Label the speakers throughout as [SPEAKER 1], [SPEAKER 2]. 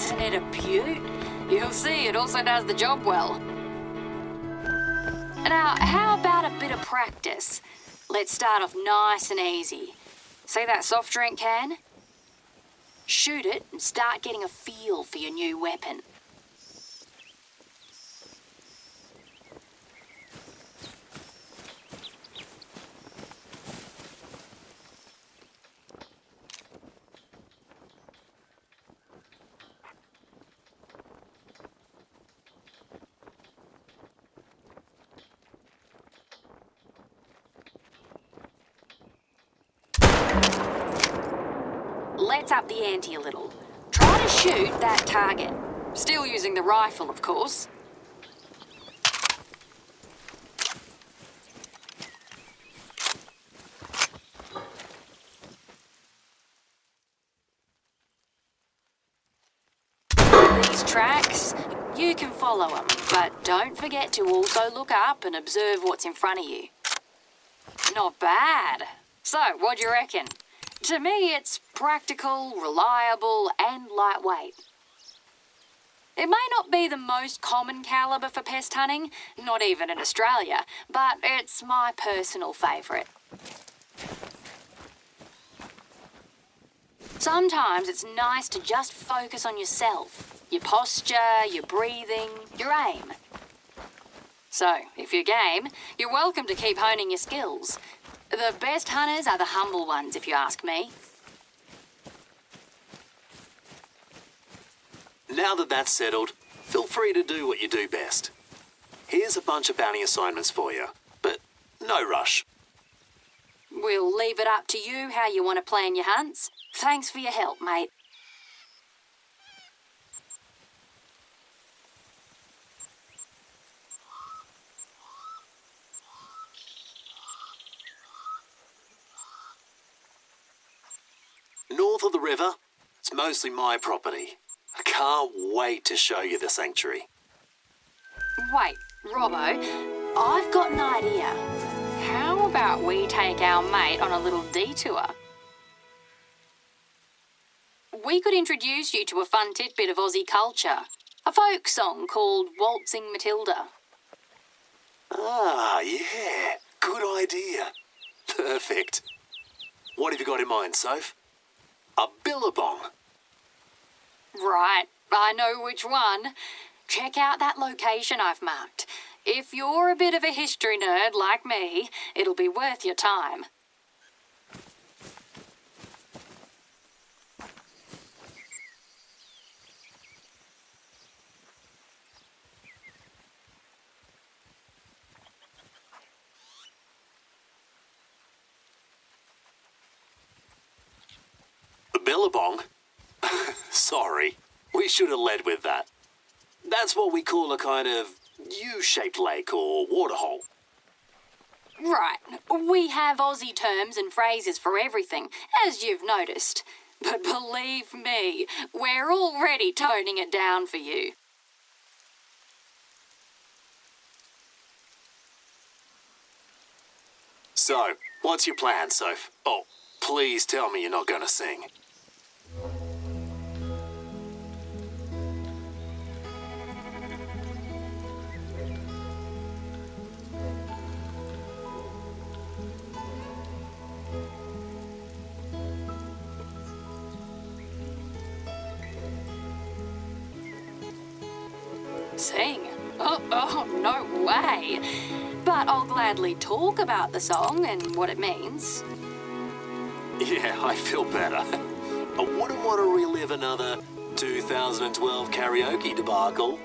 [SPEAKER 1] Isn't it a beaut? You'll see, it also does the job well. Now, how about a bit of practice? Let's start off nice and easy. See that soft drink can? Shoot it and start getting a feel for your new weapon. Let's up the ante a little. Try to shoot that target. Still using the rifle, of course. These tracks, you can follow them, but don't forget to also look up and observe what's in front of you. Not bad. So, what do you reckon? To me, it's practical, reliable, and lightweight. It may not be the most common calibre for pest hunting, not even in Australia, but it's my personal favourite. Sometimes it's nice to just focus on yourself, your posture, your breathing, your aim. So, if you're game, you're welcome to keep honing your skills. The best hunters are the humble ones, if you ask me.
[SPEAKER 2] Now that that's settled, feel free to do what you do best. Here's a bunch of bounty assignments for you, but no rush.
[SPEAKER 1] We'll leave it up to you how you want to plan your hunts. Thanks for your help, mate.
[SPEAKER 2] North of the river, it's mostly my property. I can't wait to show you the sanctuary.
[SPEAKER 1] Wait, Robbo, I've got an idea. How about we take our mate on a little detour? We could introduce you to a fun tidbit of Aussie culture. A folk song called Waltzing Matilda.
[SPEAKER 2] Ah, yeah. Good idea. Perfect. What have you got in mind, Soph? A billabong.
[SPEAKER 1] Right, I know which one. Check out that location I've marked. If you're a bit of a history nerd like me, it'll be worth your time.
[SPEAKER 2] Billabong? Sorry, we should have led with that. That's what we call a kind of U-shaped lake or waterhole.
[SPEAKER 1] Right, we have Aussie terms and phrases for everything, as you've noticed. But believe me, we're already toning it down for you.
[SPEAKER 2] So, what's your plan, Soph? Oh, please tell me you're not going to sing.
[SPEAKER 1] Sing? Oh, no way. But I'll gladly talk about the song and what it means.
[SPEAKER 2] Yeah, I feel better. I wouldn't want to relive another 2012 karaoke debacle.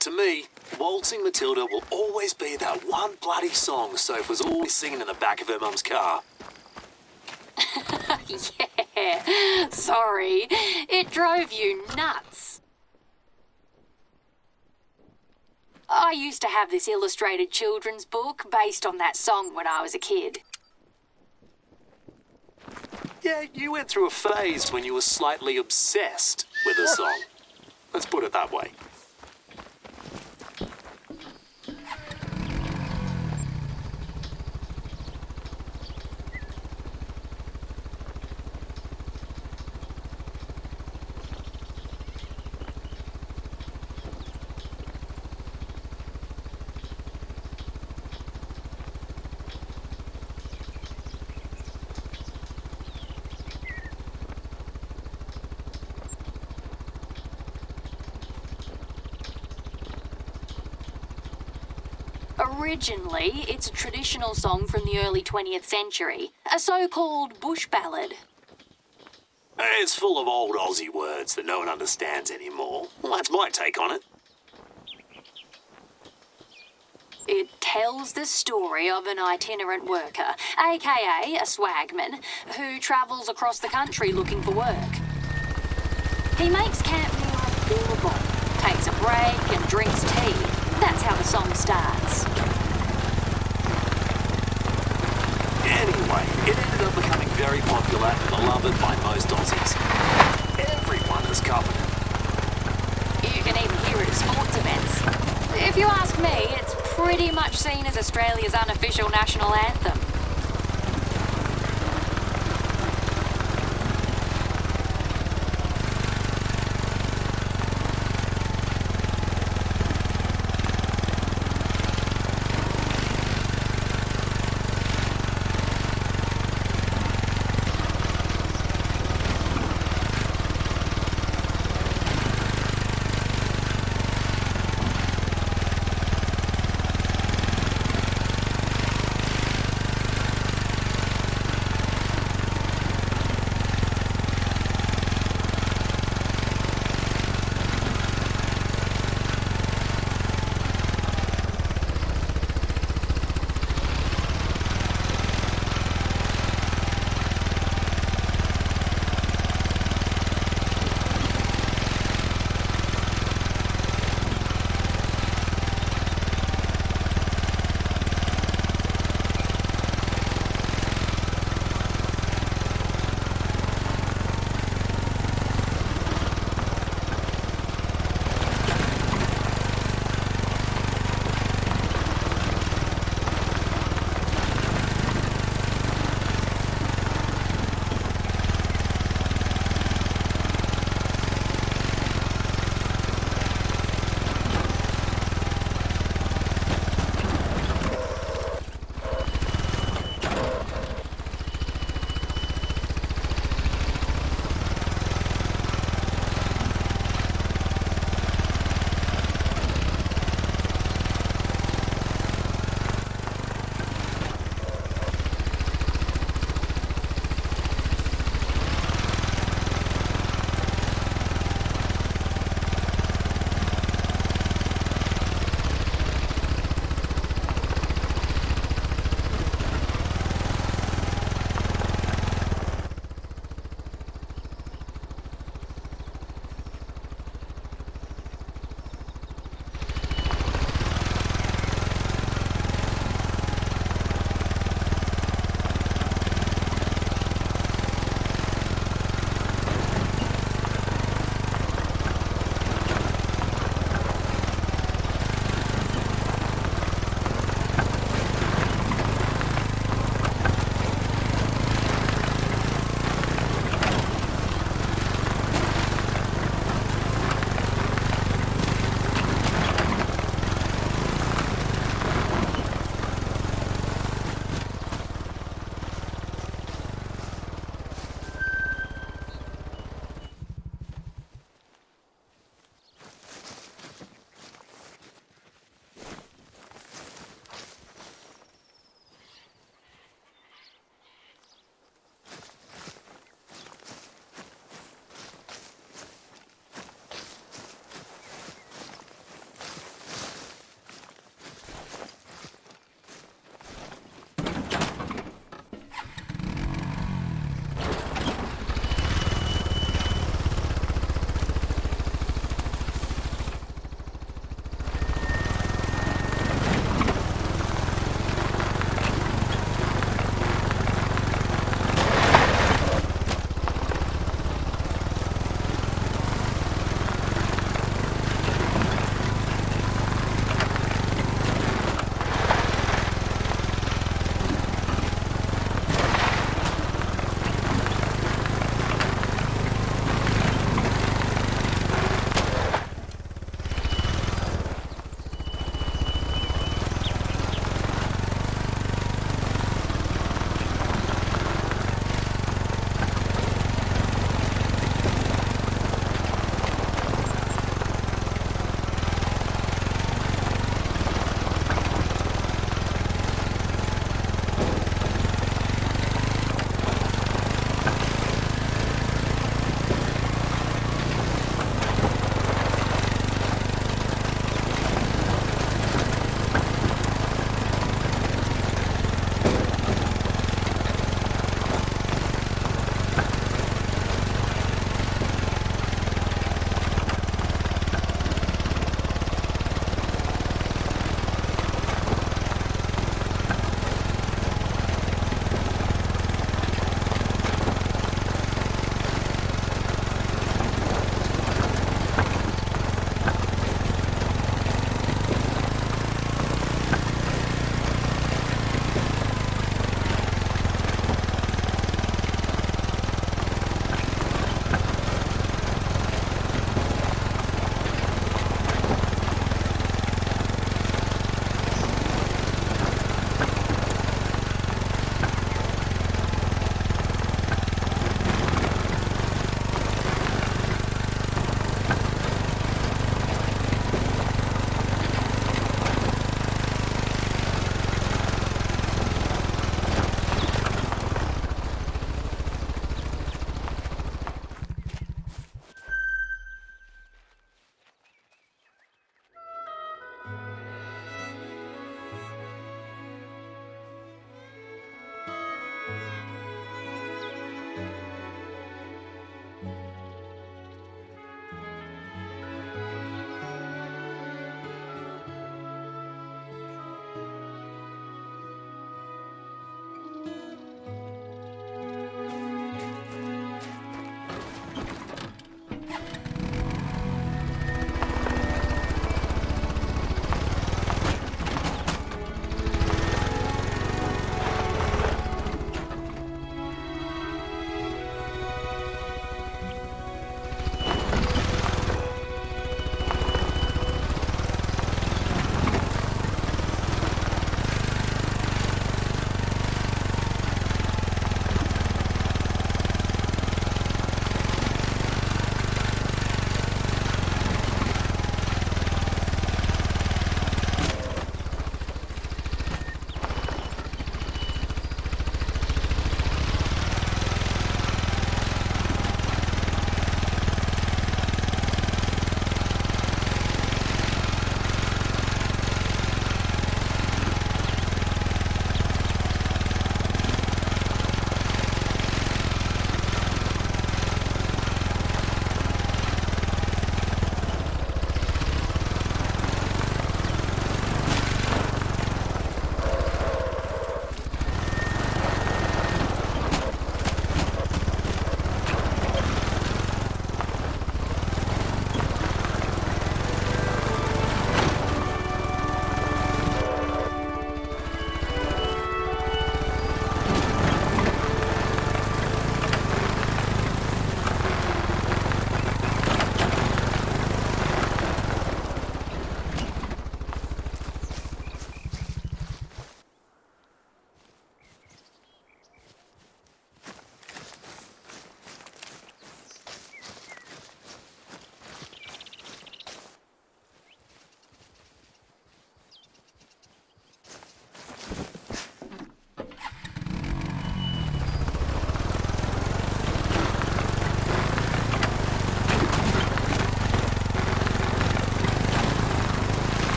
[SPEAKER 2] To me, Waltzing Matilda will always be that one bloody song Soph was always singing in the back of her mum's car.
[SPEAKER 1] Yeah, there. Sorry, it drove you nuts. I used to have this illustrated children's book based on that song when I was a kid.
[SPEAKER 2] Yeah, you went through a phase when you were slightly obsessed with a song. Let's put it that way.
[SPEAKER 1] Originally, it's a traditional song from the early 20th century, a so-called bush ballad.
[SPEAKER 2] It's full of old Aussie words that no one understands anymore. Well, that's my take on it.
[SPEAKER 1] It tells the story of an itinerant worker, aka a swagman, who travels across the country looking for work. He makes camp near a billabong, takes a break and drinks tea. That's how the song starts.
[SPEAKER 2] Anyway, it ended up becoming very popular and beloved by most Aussies. Everyone has covered it.
[SPEAKER 1] You can even hear it at sports events. If you ask me, it's pretty much seen as Australia's unofficial national anthem.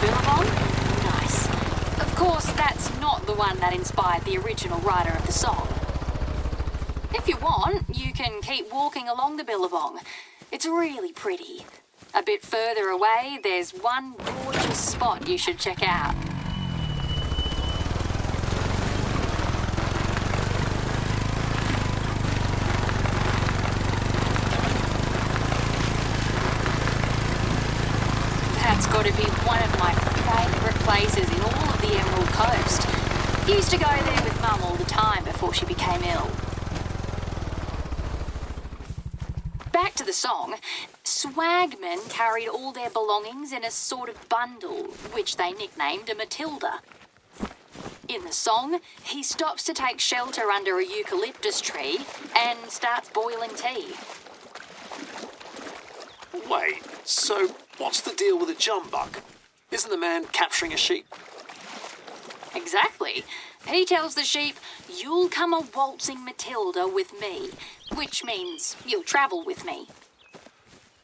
[SPEAKER 1] Billabong? Nice. Of course, that's not the one that inspired the original writer of the song. If you want, you can keep walking along the Billabong. It's really pretty. A bit further away, there's one gorgeous spot you should check out. That's got to be one of my favourite places in all of the Emerald Coast. Used to go there with Mum all the time before she became ill. Back to the song, swagmen carried all their belongings in a sort of bundle, which they nicknamed a Matilda. In the song, he stops to take shelter under a eucalyptus tree and starts boiling tea.
[SPEAKER 2] Wait, so what's the deal with a jumbuck? Isn't the man capturing a sheep?
[SPEAKER 1] Exactly. He tells the sheep, "You'll come a waltzing Matilda with me," which means you'll travel with me.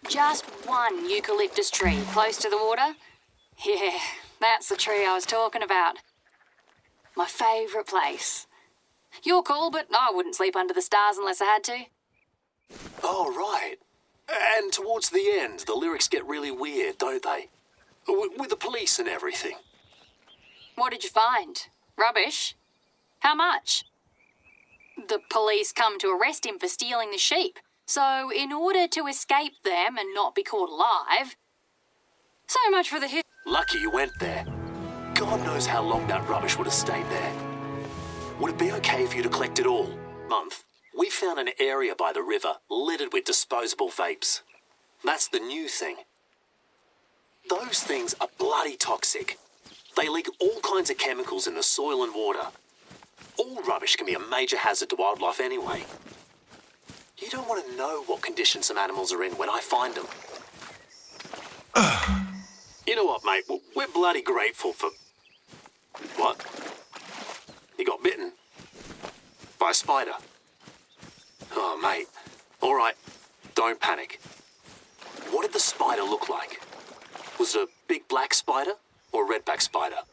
[SPEAKER 1] Just one eucalyptus tree close to the water. Yeah, that's the tree I was talking about. My favourite place. Your call, but I wouldn't sleep under the stars unless I had to.
[SPEAKER 2] Oh, right. And towards the end, the lyrics get really weird, don't they? With the police and everything.
[SPEAKER 1] What did you find? Rubbish? How much? The police come to arrest him for stealing the sheep. So, in order to escape them and not be caught alive... So much for the
[SPEAKER 2] Lucky you went there. God knows how long that rubbish would have stayed there. Would it be okay for you to collect it all? Month. We found an area by the river littered with disposable vapes. That's the new thing. Those things are bloody toxic. They leak all kinds of chemicals in the soil and water. All rubbish can be a major hazard to wildlife anyway. You don't want to know what condition some animals are in when I find them. You know what, mate? We're bloody grateful for... What? You got bitten? By a spider? Oh, mate. All right, don't panic. What did the spider look like? Was it a big black spider or a redback spider?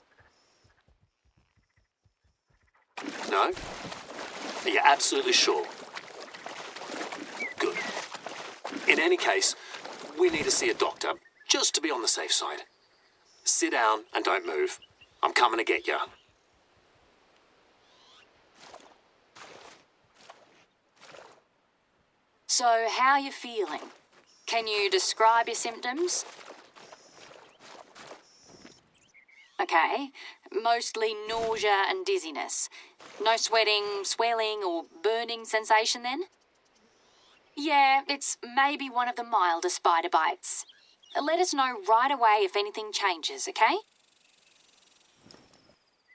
[SPEAKER 2] No? Are you absolutely sure? Good. In any case, we need to see a doctor, just to be on the safe side. Sit down and don't move. I'm coming to get you.
[SPEAKER 1] So, how are you feeling? Can you describe your symptoms? Okay, mostly nausea and dizziness. No sweating, swelling or burning sensation then? Yeah, it's maybe one of the milder spider bites. Let us know right away if anything changes, okay?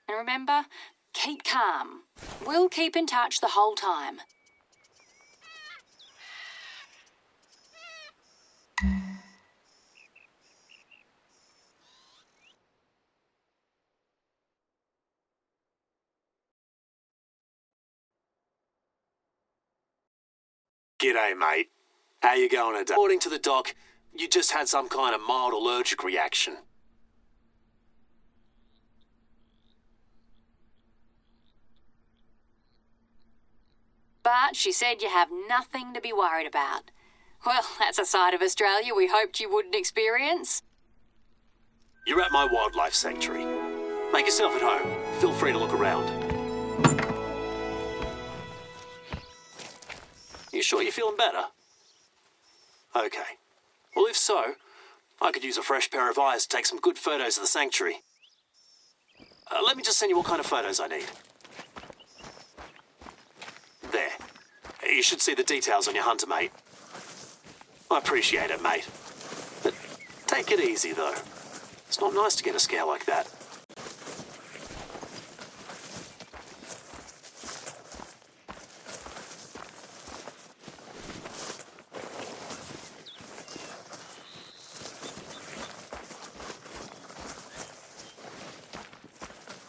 [SPEAKER 1] And remember, keep calm. We'll keep in touch the whole time.
[SPEAKER 2] G'day, mate. How you going today? According to the doc, you just had some kind of mild allergic reaction.
[SPEAKER 1] But she said you have nothing to be worried about. Well, that's a side of Australia we hoped you wouldn't experience.
[SPEAKER 2] You're at my wildlife sanctuary. Make yourself at home. Feel free to look around. You sure you're feeling better? Okay. Well, if so, I could use a fresh pair of eyes to take some good photos of the sanctuary. Let me just send you what kind of photos I need. There. You should see the details on your hunter, mate. I appreciate it, mate. But take it easy, though. It's not nice to get a scare like that.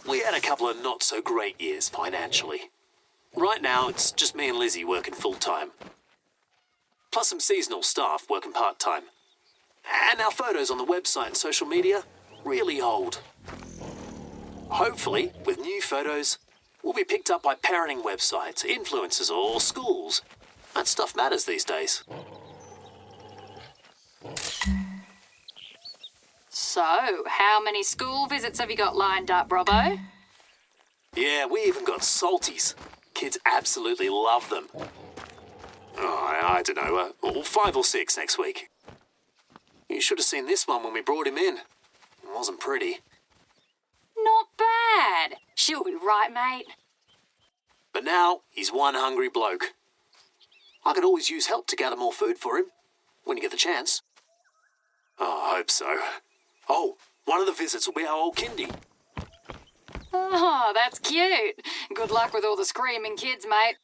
[SPEAKER 2] We had a couple of not-so-great years financially. Right now, it's just me and Lizzie working full-time. Plus some seasonal staff working part-time. And our photos on the website and social media, really old. Hopefully, with new photos, we'll be picked up by parenting websites, influencers, or schools. That stuff matters these days.
[SPEAKER 1] So, how many school visits have you got lined up, Robbo?
[SPEAKER 2] Yeah, we even got salties. Kids absolutely love them. Oh, I don't know, 5 or 6 next week. You should have seen this one when we brought him in. It wasn't pretty.
[SPEAKER 1] Not bad. She'll be right, mate.
[SPEAKER 2] But now, he's one hungry bloke. I could always use help to gather more food for him, when you get the chance. Oh, I hope so. Oh, one of the visits will be our old kindy.
[SPEAKER 1] Oh, that's cute. Good luck with all the screaming kids, mate.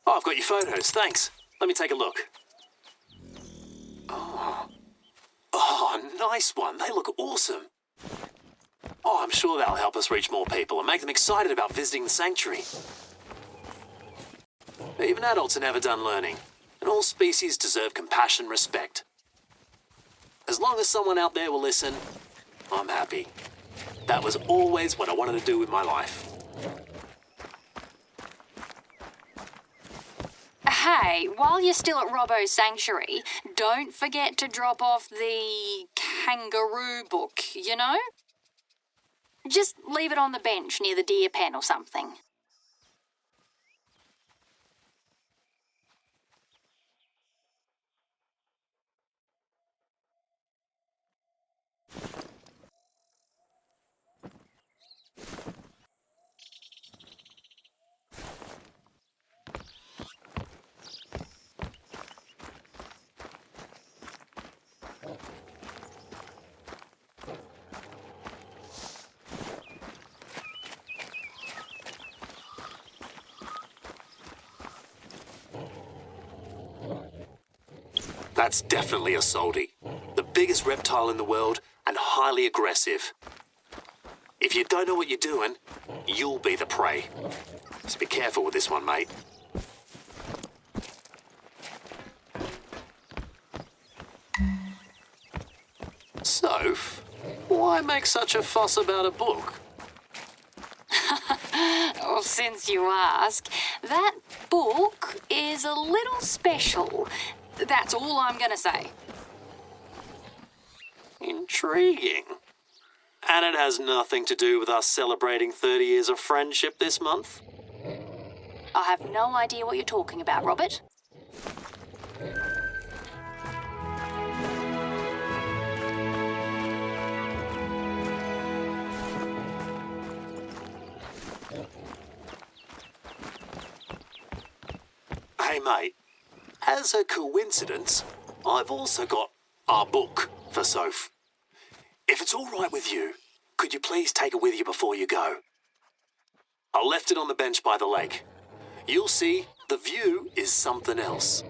[SPEAKER 2] Oh, I've got your photos, thanks. Let me take a look. Oh, nice one. They look awesome. Oh, I'm sure that'll help us reach more people and make them excited about visiting the sanctuary. Even adults are never done learning, and all species deserve compassion and respect. As long as someone out there will listen, I'm happy. That was always what I wanted to do with my life.
[SPEAKER 1] Hey, while you're still at Robbo's Sanctuary, don't forget to drop off the kangaroo book, you know? Just leave it on the bench near the deer pen or something.
[SPEAKER 2] That's definitely a salty. The biggest reptile in the world and highly aggressive. If you don't know what you're doing, you'll be the prey. So be careful with this one, mate. Soph, why make such a fuss about a book?
[SPEAKER 1] Well, since you ask, that book is a little special. That's all I'm going to say.
[SPEAKER 2] Intriguing. And it has nothing to do with us celebrating 30 years of friendship this month?
[SPEAKER 1] I have no idea what you're talking about, Robert.
[SPEAKER 2] Hey, mate. As a coincidence, I've also got our book for Soph. If it's all right with you, could you please take it with you before you go? I left it on the bench by the lake. You'll see, the view is something else.